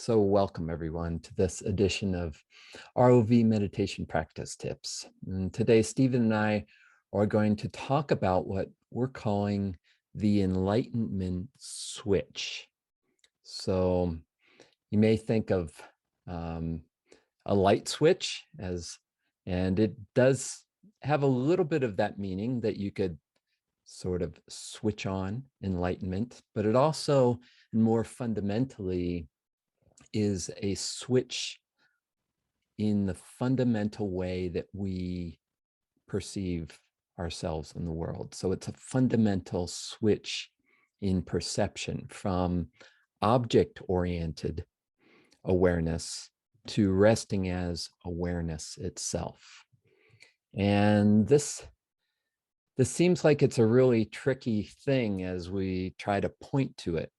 So welcome everyone to this edition of ROV Meditation Practice Tips. And today, Stephen and I are going to talk about what we're calling the Enlightenment Switch. So you may think of a light switch and it does have a little bit of that meaning that you could sort of switch on enlightenment, but it also more fundamentally is a switch in the fundamental way that we perceive ourselves in the world. So it's a fundamental switch in perception from object-oriented awareness to resting as awareness itself. And this seems like it's a really tricky thing as we try to point to it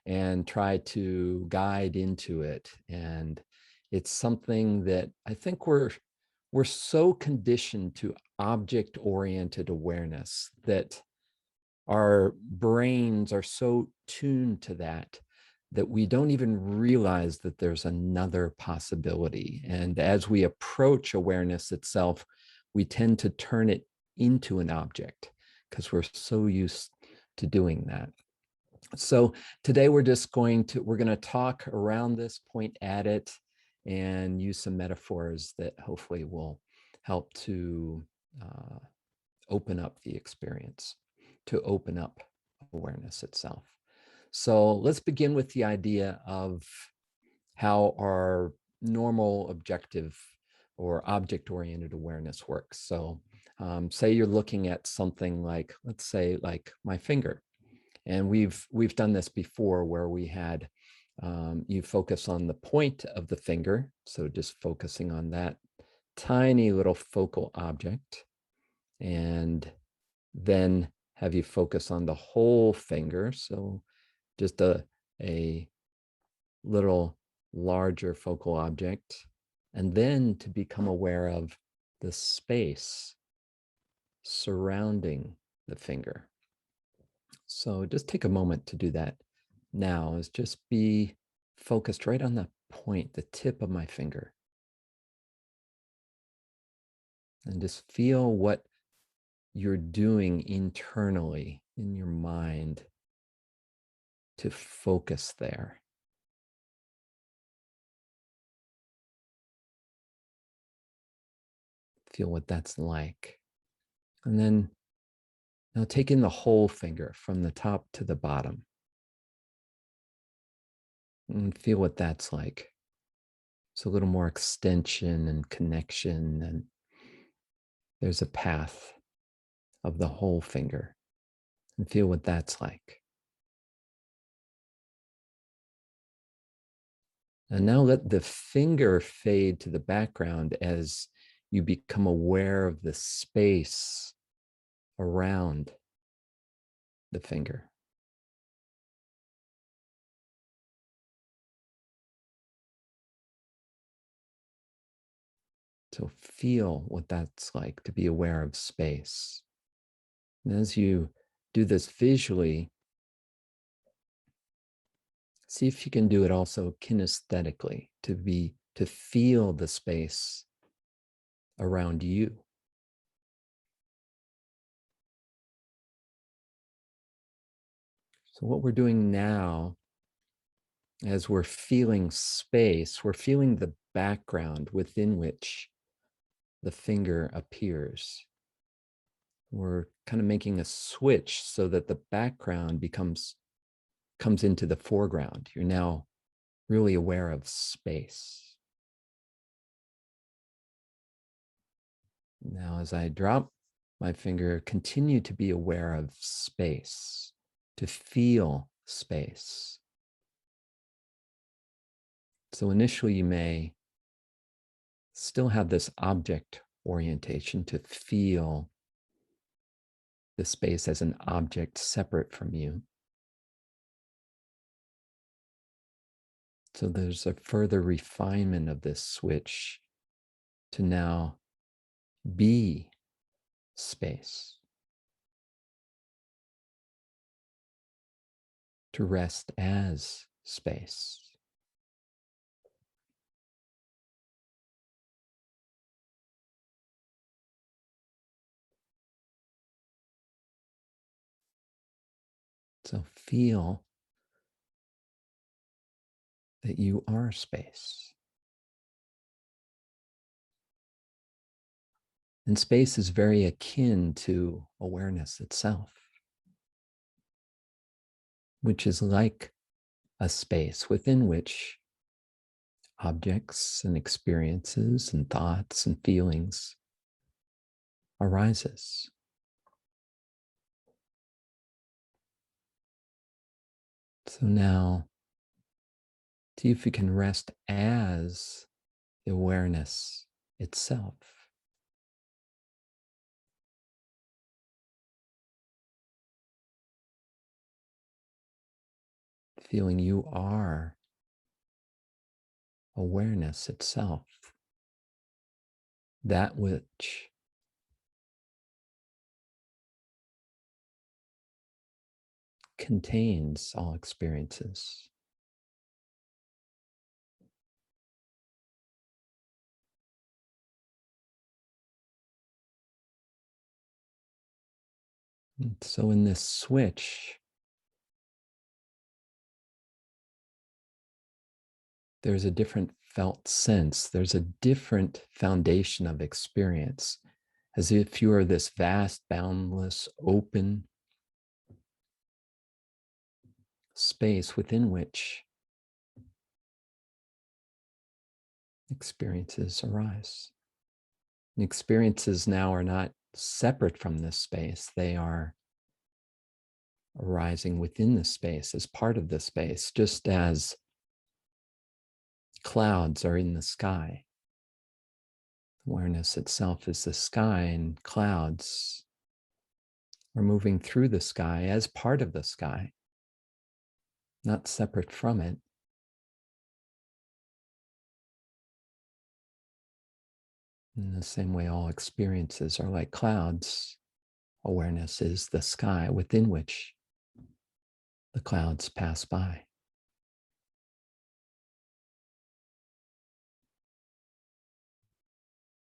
and try to guide into it. And it's something that I think we're so conditioned to object-oriented awareness that our brains are so tuned to that we don't even realize that there's another possibility. And as we approach awareness itself, we tend to turn it into an object because we're so used to doing that. So today we're going to talk around this, point at it, and use some metaphors that hopefully will help to open up the experience, to open up awareness itself. So let's begin with the idea of how our normal objective or object-oriented awareness works. So say you're looking at something like, let's say like my finger. And we've done this before where we had you focus on the point of the finger. So just focusing on that tiny little focal object, and then have you focus on the whole finger. So just a little larger focal object, and then to become aware of the space surrounding the finger. So just take a moment to do that now, is just be focused right on the point, the tip of my finger. And just feel what you're doing internally in your mind to focus there. Feel what that's like. And then now take in the whole finger from the top to the bottom. And feel what that's like. It's a little more extension and connection, and there's a path of the whole finger. And feel what that's like. And now let the finger fade to the background as you become aware of the space around the finger. So feel what that's like to be aware of space. And as you do this visually, see if you can do it also kinesthetically, to feel the space around you. So what we're doing now, as we're feeling space, we're feeling the background within which the finger appears. We're kind of making a switch so that the background comes into the foreground. You're now really aware of space. Now, as I drop my finger, continue to be aware of space, to feel space. So initially, you may still have this object orientation, to feel the space as an object separate from you. So there's a further refinement of this switch to now be space, to rest as space. feel that you are space. And space is very akin to awareness itself, which is like a space within which objects and experiences and thoughts and feelings arises. So now, see if you can rest as the awareness itself. Feeling you are awareness itself, that which contains all experiences. And so in this switch, there's a different felt sense. There's a different foundation of experience, as if you are this vast, boundless, open space within which experiences arise. And experiences now are not separate from this space. They are arising within the space as part of the space, just as clouds are in the sky. Awareness itself is the sky, and clouds are moving through the sky as part of the sky, not separate from it. In the same way, all experiences are like clouds. Awareness is the sky within which the clouds pass by.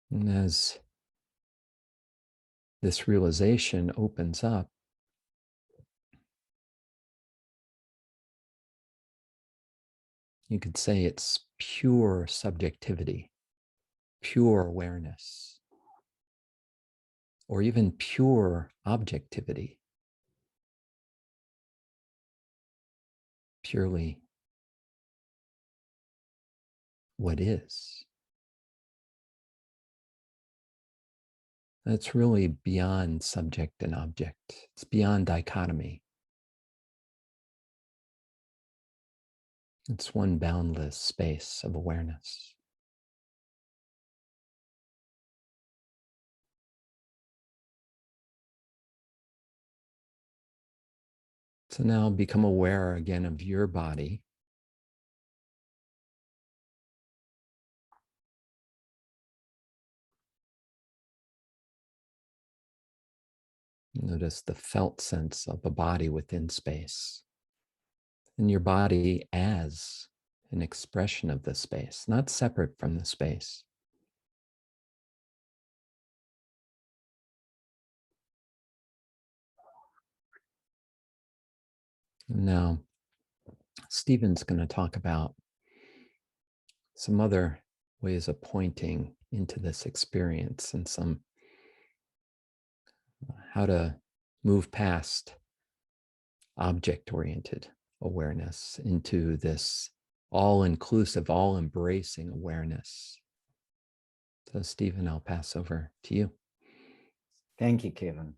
And as this realization opens up, you could say it's pure subjectivity, pure awareness, or even pure objectivity, purely what is. That's really beyond subject and object. It's beyond dichotomy. It's one boundless space of awareness. So now become aware again of your body. Notice the felt sense of a body within space, and your body as an expression of the space, not separate from the space. And now, Stephen's going to talk about some other ways of pointing into this experience and some how to move past object-oriented awareness into this all-inclusive, all-embracing awareness. So, Stephen, I'll pass over to you. Thank you, Kevin.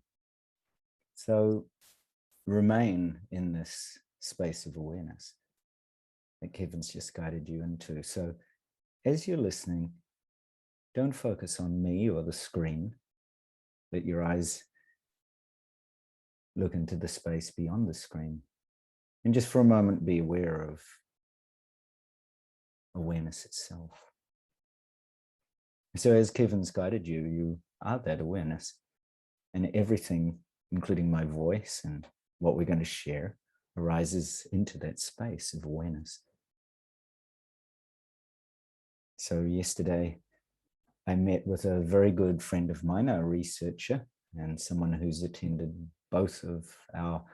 So remain in this space of awareness that Kevin's just guided you into. So as you're listening, don't focus on me or the screen. Let your eyes look into the space beyond the screen. And just for a moment, be aware of awareness itself. So as Kevin's guided you, you are that awareness. And everything, including my voice and what we're going to share, arises into that space of awareness. So yesterday, I met with a very good friend of mine, a researcher, and someone who's attended both of our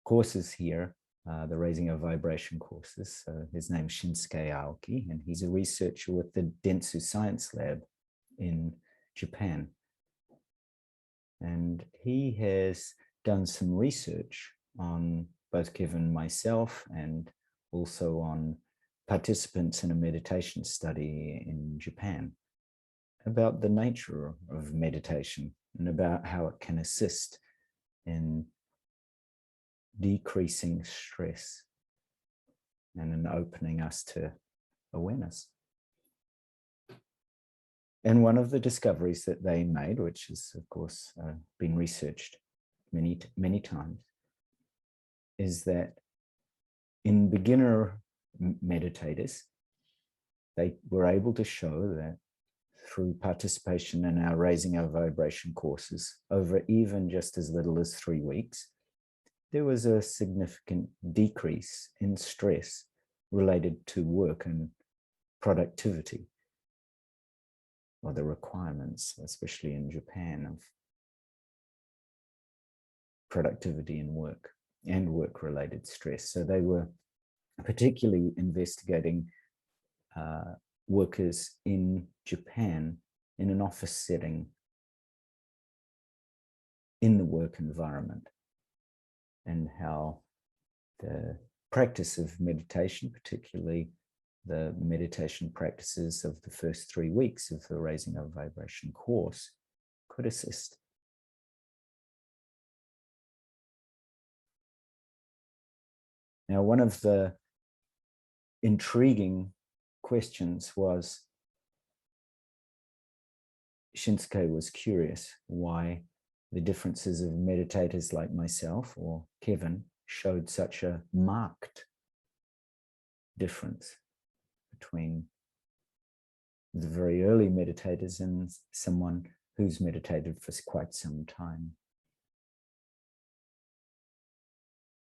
courses here, the Raising of Vibration courses. So his name's Shinsuke Aoki, and he's a researcher with the Dentsu Science Lab in Japan. And he has done some research on both Kevin, myself, and also on participants in a meditation study in Japan about the nature of meditation and about how it can assist in decreasing stress and in opening us to awareness. And one of the discoveries that they made, which has of course been researched many times, is that in beginner meditators, they were able to show that through participation in our Raising Our Vibration courses over even just as little as 3 weeks, there was a significant decrease in stress related to work and productivity, or the requirements, especially in Japan, of productivity in work and work-related stress. So they were particularly investigating workers in Japan in an office setting in the work environment, and how the practice of meditation, particularly the meditation practices of the first 3 weeks of the Raising Our Vibration course, could assist. Now, one of the intriguing questions was, Shinsuke was curious why the differences of meditators like myself or Kevin showed such a marked difference between the very early meditators and someone who's meditated for quite some time.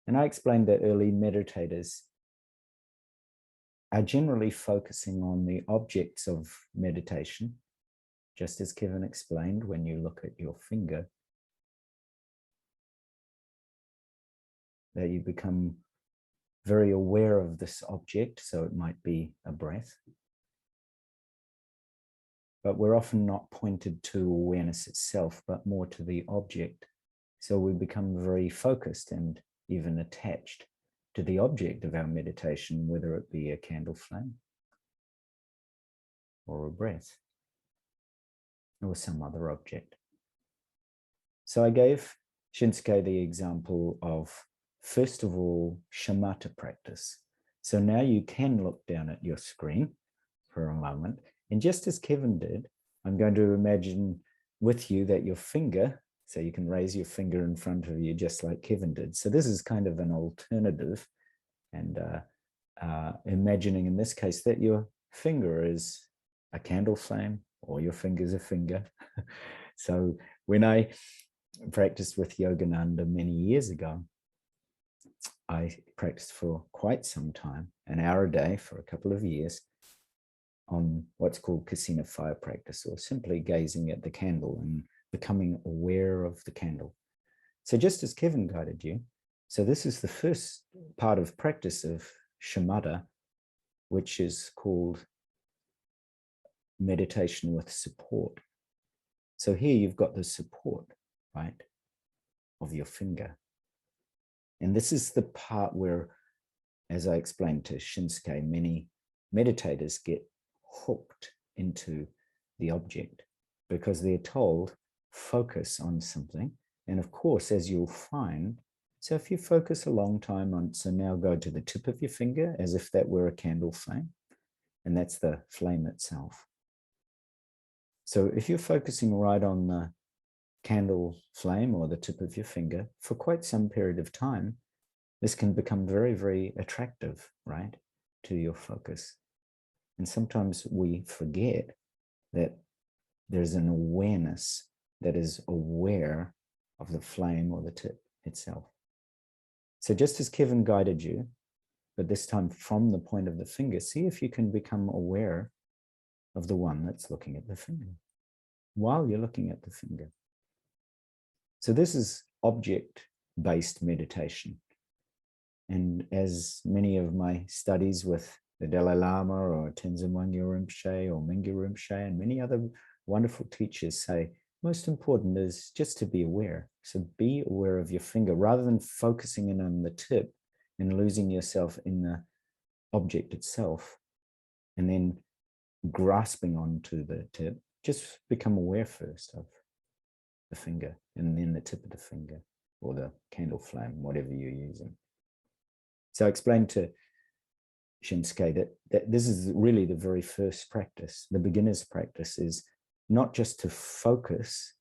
And I explained that early meditators are generally focusing on the objects of meditation, just as Kevin explained. When you look at your finger, that you become very aware of this object, so it might be a breath. But we're often not pointed to awareness itself, but more to the object. So we become very focused and even attached to the object of our meditation, whether it be a candle flame or a breath or some other object. So I gave Shinsuke the example of, first of all, Shimada practice. So now you can look down at your screen for a moment, and just as Kevin did, I'm going to imagine with you that your finger, so you can raise your finger in front of you just like Kevin did. So this is kind of an alternative, and imagining in this case that your finger is a candle flame or your finger's a finger. So when I practiced with Yogananda many years ago, I practiced for quite some time, an hour a day for a couple of years, on what's called Kasina fire practice, or simply gazing at the candle and becoming aware of the candle. So just as Kevin guided you, so this is the first part of practice of Shimada, which is called meditation with support. So here you've got the support, right, of your finger. And this is the part where, as I explained to Shinsuke, many meditators get hooked into the object because they're told, focus on something. And of course, as you'll find, so if you focus a long time on, so now go to the tip of your finger as if that were a candle flame, and that's the flame itself. So if you're focusing right on the candle flame or the tip of your finger for quite some period of time, this can become very, very attractive, right, to your focus. And sometimes we forget that there's an awareness that is aware of the flame or the tip itself. So just as Kevin guided you, but this time from the point of the finger, see if you can become aware of the one that's looking at the finger while you're looking at the finger. So this is object-based meditation. And as many of my studies with the Dalai Lama or Tenzin Wangyal Rinpoche or Mingyur Rinpoche and many other wonderful teachers say, most important is just to be aware. So be aware of your finger rather than focusing in on the tip and losing yourself in the object itself and then grasping onto the tip. Just become aware first of the finger and then the tip of the finger or the candle flame, whatever you're using. So I explained to Shinsuke that this is really the very first practice. The beginner's practice is not just to focus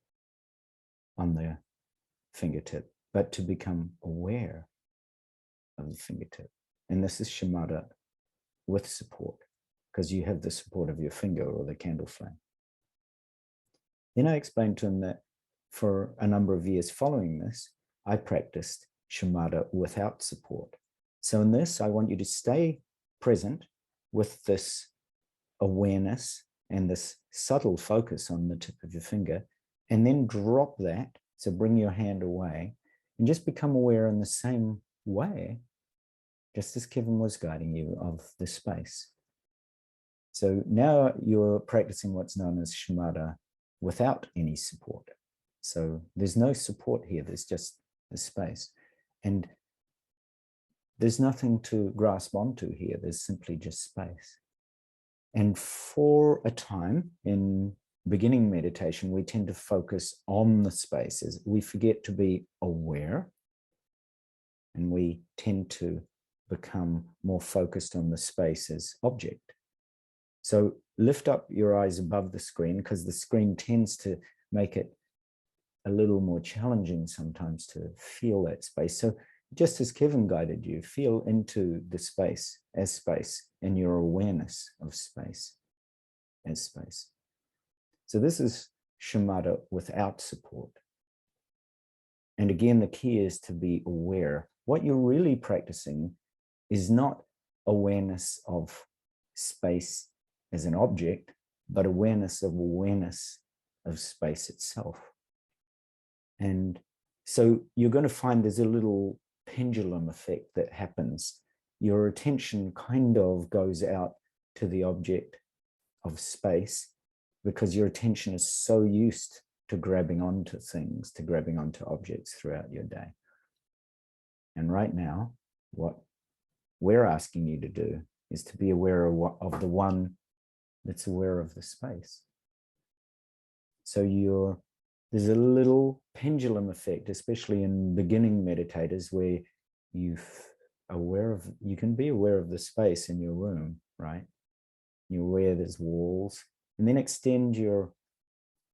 on the fingertip, but to become aware of the fingertip. And this is Shimada with support, because you have the support of your finger or the candle flame. Then I explained to him that for a number of years following this, I practiced Shimada without support. So in this, I want you to stay present with this awareness and this subtle focus on the tip of your finger, and then drop that. So bring your hand away and just become aware in the same way, just as Kevin was guiding you, of the space. So now you're practicing what's known as Shimada without any support. So there's no support here, there's just the space. And there's nothing to grasp onto here, there's simply just space. And for a time in beginning meditation, we tend to focus on the spaces. We forget to be aware, and we tend to become more focused on the space as object. So lift up your eyes above the screen, because the screen tends to make it a little more challenging sometimes to feel that space. So just as Kevin guided you, feel into the space as space and your awareness of space as space. So this is Shimada without support. And again, the key is to be aware. What you're really practicing is not awareness of space as an object, but awareness of space itself. And so you're going to find there's a little pendulum effect that happens. Your attention kind of goes out to the object of space because your attention is so used to grabbing onto things, to grabbing onto objects throughout your day. And right now, what we're asking you to do is to be aware of the one that's aware of the space. So there's a little pendulum effect, especially in beginning meditators, where you can be aware of the space in your room, right? You're aware there's walls, and then extend your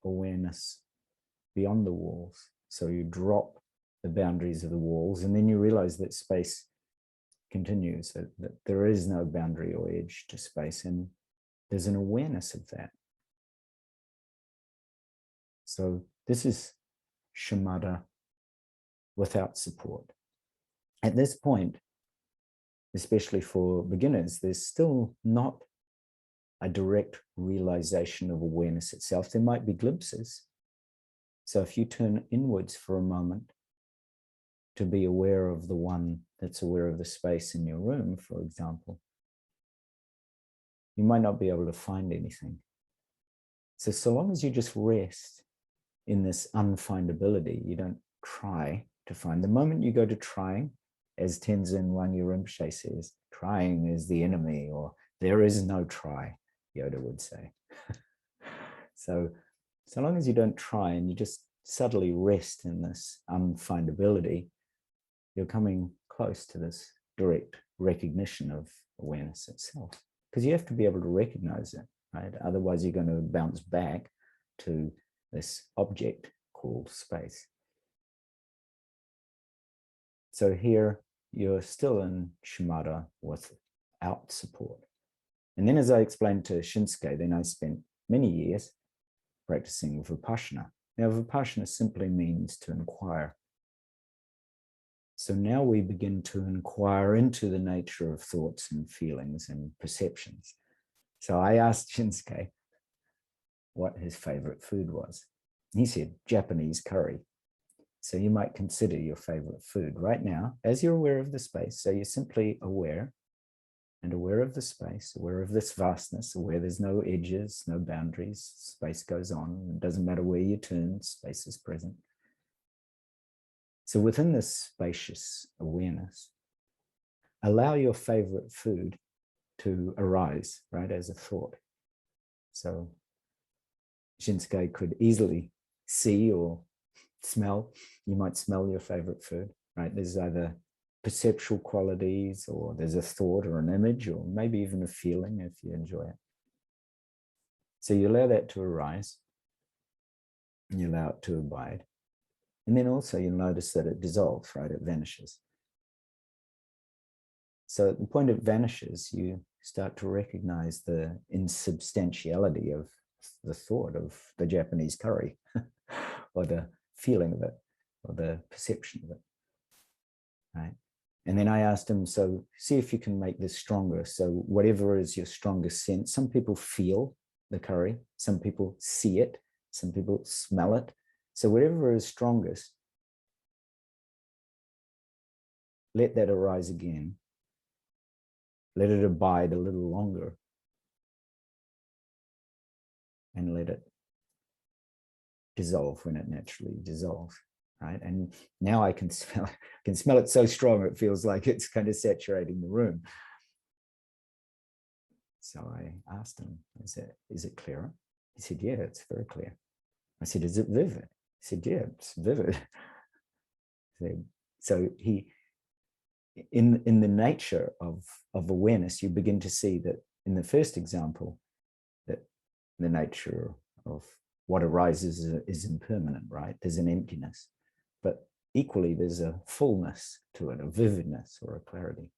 awareness beyond the walls. So you drop the boundaries of the walls, and then you realize that space continues, that there is no boundary or edge to space, and there's an awareness of that. So this is Shimada without support. At this point, especially for beginners, there's still not a direct realization of awareness itself. There might be glimpses. So if you turn inwards for a moment to be aware of the one that's aware of the space in your room, for example, you might not be able to find anything. So long as you just rest in this unfindability, you don't try to find. The moment you go to trying, as Tenzin Wangyal Rinpoche says, trying is the enemy, or there is no try, Yoda would say. So long as you don't try and you just subtly rest in this unfindability, you're coming close to this direct recognition of awareness itself. Because you have to be able to recognize it, right? Otherwise, you're going to bounce back to this object called space. So here, you're still in Shimada without support. And then as I explained to Shinsuke, then I spent many years practicing Vipassana. Now, Vipassana simply means to inquire. So now we begin to inquire into the nature of thoughts and feelings and perceptions. So I asked Shinsuke what his favorite food was. He said, Japanese curry. So you might consider your favorite food right now as you're aware of the space. So you're simply aware and aware of the space, aware of this vastness, aware there's no edges, no boundaries, space goes on. It doesn't matter where you turn, space is present. So within this spacious awareness, allow your favorite food to arise, right, as a thought. So Shinsuke could easily see or smell. You might smell your favorite food, right? There's either perceptual qualities, or there's a thought or an image, or maybe even a feeling if you enjoy it. So you allow that to arise, and you allow it to abide. And then also you'll notice that it dissolves, right? It vanishes. So at the point it vanishes, you start to recognize the insubstantiality of the thought of the Japanese curry, or the feeling of it, or the perception of it, right? And then I asked him, so see if you can make this stronger. So whatever is your strongest sense, some people feel the curry, some people see it, some people smell it. So whatever is strongest, let that arise again. Let it abide a little longer. And let it dissolve when it naturally dissolves, right? And now I can smell it so strong, it feels like it's kind of saturating the room. So I asked him, is it clearer? He said, yeah, it's very clear. I said, is it vivid? He said, yeah, it's vivid. So he, in the nature of awareness, you begin to see that in the first example, that the nature of what arises is impermanent, right? There's an emptiness, but equally there's a fullness to it, a vividness or a clarity.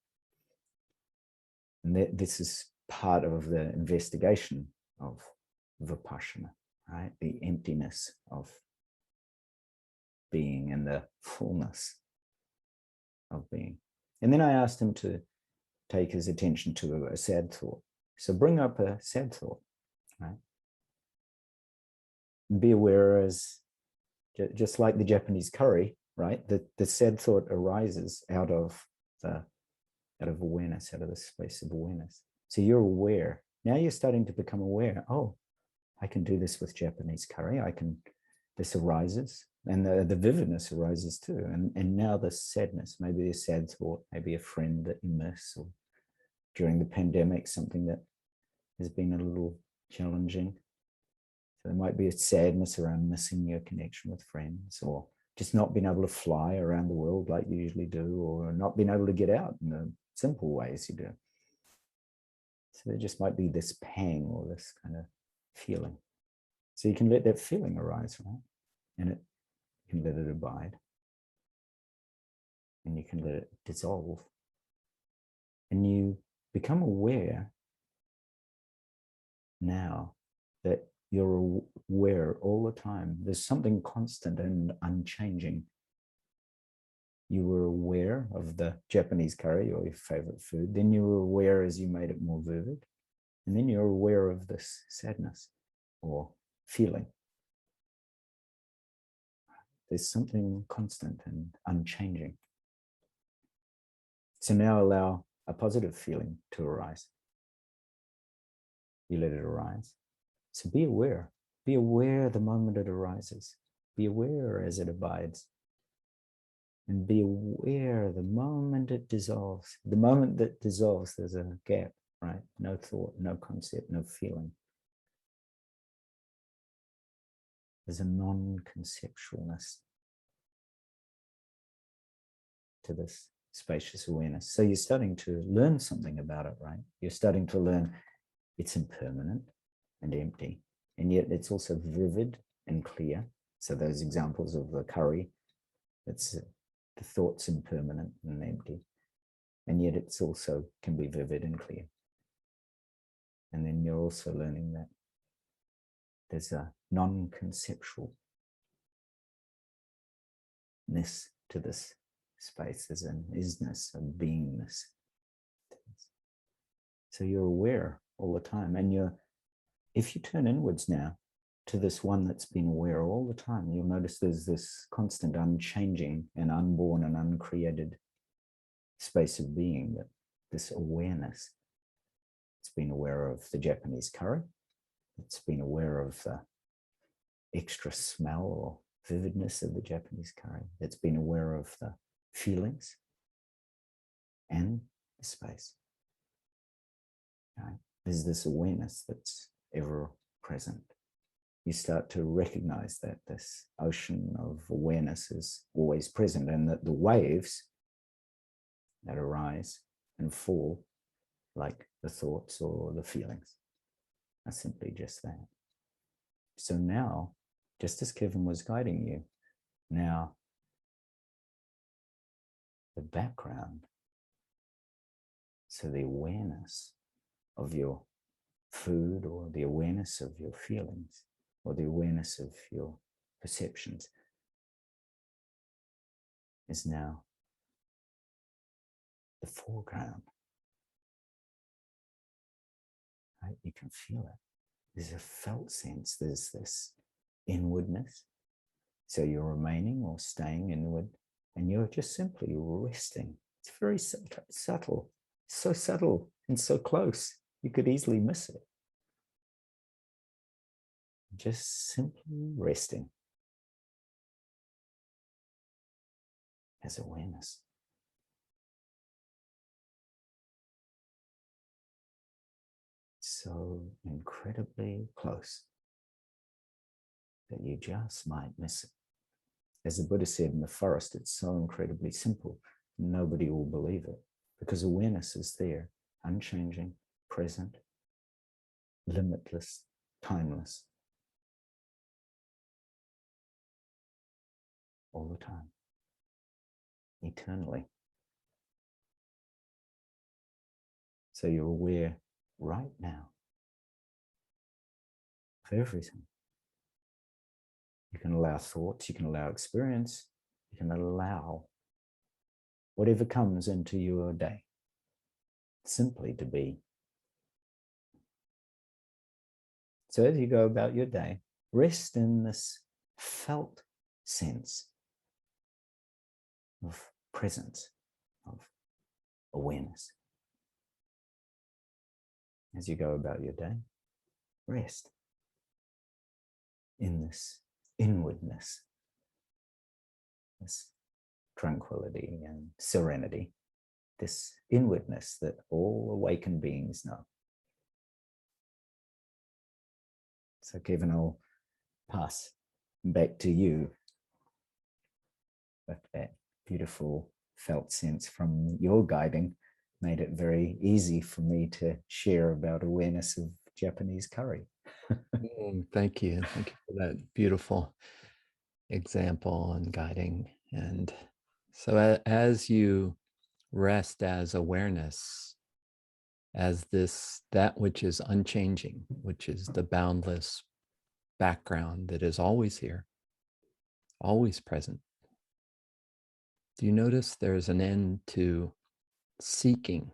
And this is part of the investigation of Vipassana, right? The emptiness of being and the fullness of being. And then I asked him to take his attention to a sad thought. So bring up a sad thought, right? And be aware, as just like the Japanese curry, right? The sad thought arises out of awareness, out of the space of awareness. So you're aware. Now you're starting to become aware. Oh, I can do this with Japanese curry. This arises. And the vividness arises too. And now the sadness, maybe a sad thought, maybe a friend that you miss, or during the pandemic, something that has been a little challenging. So there might be a sadness around missing your connection with friends, or just not being able to fly around the world like you usually do, or not being able to get out in the simple ways you do. So there just might be this pang or this kind of feeling. So you can let that feeling arise, right? And you can let it abide. And you can let it dissolve. And you become aware now that you're aware all the time. There's something constant and unchanging. You were aware of the Japanese curry, or your favorite food. Then you were aware as you made it more vivid. And then you're aware of this sadness or feeling. There's something constant and unchanging. So now allow a positive feeling to arise. You let it arise. So be aware. Be aware the moment it arises. Be aware as it abides. And be aware the moment it dissolves. The moment that dissolves, there's a gap, right? No thought, no concept, no feeling. There's a non-conceptualness to this spacious awareness. So you're starting to learn something about it, right? You're starting to learn it's impermanent and empty, and yet it's also vivid and clear. So those examples of the curry, it's the thought's impermanent and empty, and yet it's also can be vivid and clear. And then you're also learning that there's a non-conceptualness to this space. There's an isness, a beingness. So you're aware all the time. And if you turn inwards now to this one that's been aware all the time. You'll notice there's this constant unchanging and unborn and uncreated space of being, that this awareness. It's been aware of the Japanese curry. It's been aware of the extra smell or vividness of the Japanese curry. It's been aware of the feelings and the space. Right? There's this awareness that's ever present. You start to recognize that this ocean of awareness is always present, and that the waves that arise and fall, like the thoughts or the feelings, are simply just that. So now, just as Kevin was guiding you, now the background, so the awareness of your food, or the awareness of your feelings, or the awareness of your perceptions, is now the foreground. Right? You can feel it. There's a felt sense. There's this inwardness. So you're remaining or staying inward, and you're just simply resting. It's very subtle, so subtle and so close. You could easily miss it. Just simply resting as awareness. So incredibly close that you just might miss it. As the Buddha said in the forest, it's so incredibly simple, nobody will believe it, because awareness is there, unchanging, present, limitless, timeless, all the time, eternally. So you're aware right now of everything. You can allow thoughts, you can allow experience, you can allow whatever comes into your day simply to be. So as you go about your day, rest in this felt sense of presence, of awareness. As you go about your day, rest in this inwardness, this tranquility and serenity, this inwardness that all awakened beings know. So Kevin, I'll pass back to you with that beautiful felt sense from your guiding. Made it very easy for me to share about awareness of Japanese curry. Thank you. Thank you for that beautiful example and guiding. And so as you rest as awareness, as that which is unchanging, which is the boundless background that is always here, always present, do you notice there's an end to seeking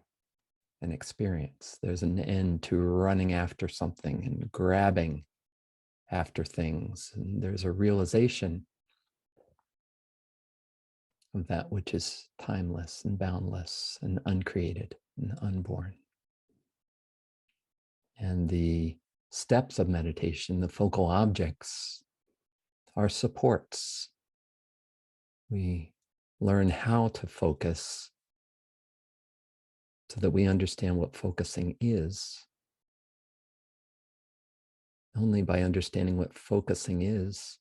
an experience? There's an end to running after something and grabbing after things. And there's a realization of that which is timeless and boundless and uncreated and unborn. And the steps of meditation, the focal objects, are supports. We learn how to focus so that we understand what focusing is. Only by understanding what focusing is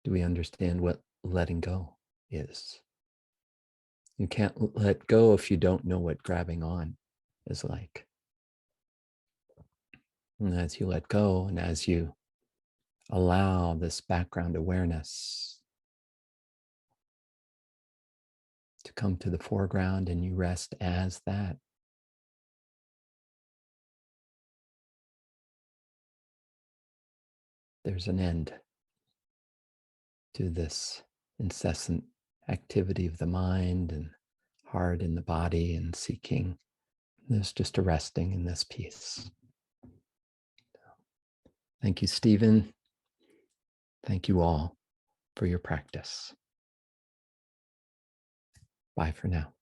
do we understand what letting go is. You can't let go if you don't know what grabbing on is like. And as you let go, and as you allow this background awareness to come to the foreground, and you rest as that, there's an end to this incessant activity of the mind and heart and the body and seeking. There's just a resting in this peace. Thank you, Stephen. Thank you all for your practice. Bye for now.